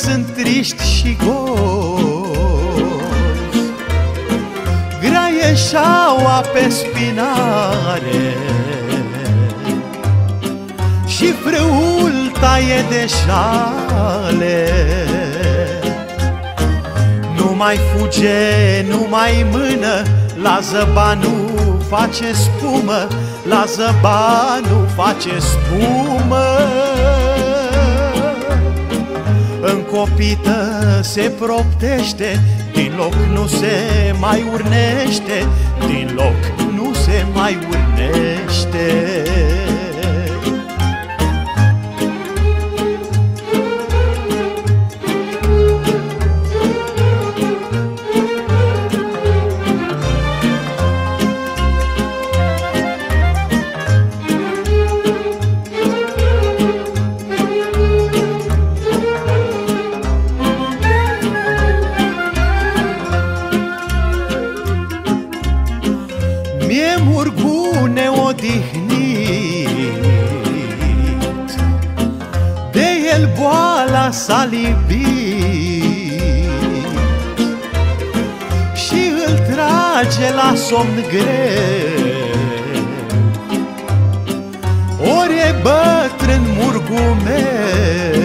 sunt triști și gozi, grea e șaua pe spinare și frâul taie de șale. Nu mai fuge, nu mai mână, la zăba nu face spumă, la zăba nu face spumă. Încopită se proptește, din loc nu se mai urnește, din loc nu se mai urnește. Mie murgu neodihnit, de el boala s-a lipit și îl trage la somn greu. Ori e bătrân murgu meu,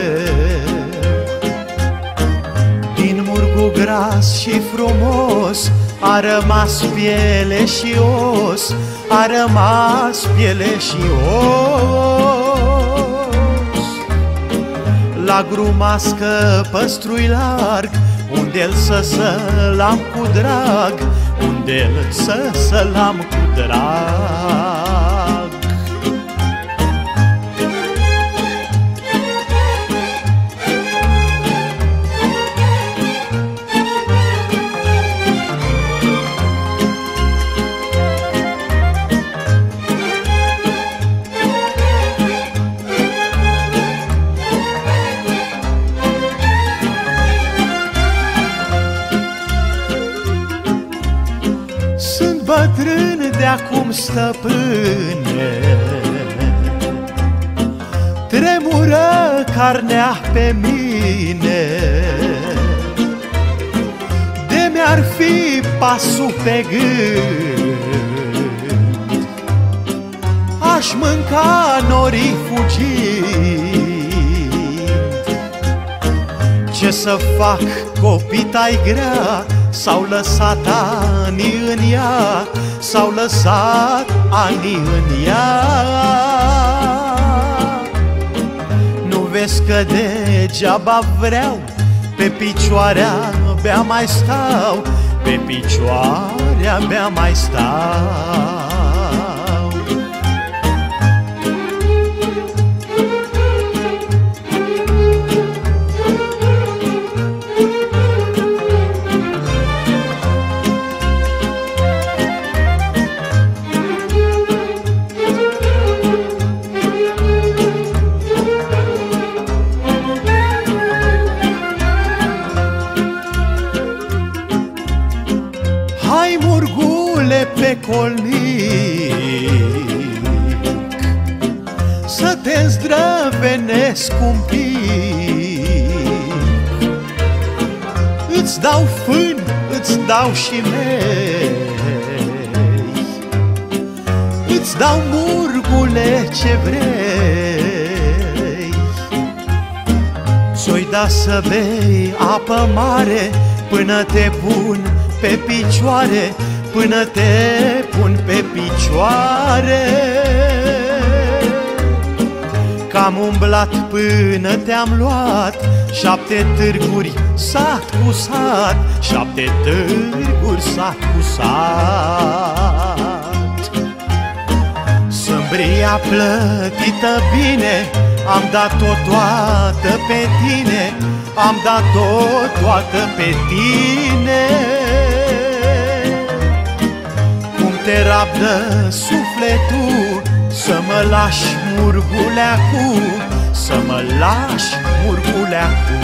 din murgu gras și frumos a rămas piele și os, a rămas piele și os. La grumască păstrui larg, unde-l să-l-am cu drag, unde-l să-l-am cu drag. Sunt bătrân de-acum, stăpâne, tremură carnea pe mine. De mi-ar fi pasul pe gând, aș mânca norii fugind. Ce să fac, copita-i grea, s-au lăsat ani în ea, s-au lăsat ani în ea. Nu vezi că degeaba vreau, pe picioare abia mai stau, pe picioare abia mai stau. Hai, murgule, pe colnic, să te îndrăvenesc un pic. Îți dau fân, îți dau și mei, îți dau, murgule, ce vrei. Ți-o-i da să bei apă mare, până te pun pe picioare, până te pun pe picioare. Că-am umblat până te-am luat, 7 târguri sat cu sat, 7 târguri sat cu sat. Sâmbria plătită bine, am dat-o toată pe tine, am dat-o toată pe tine. Cum te rabdă sufletul să mă lași, murguleacu, să mă lași, murguleacu.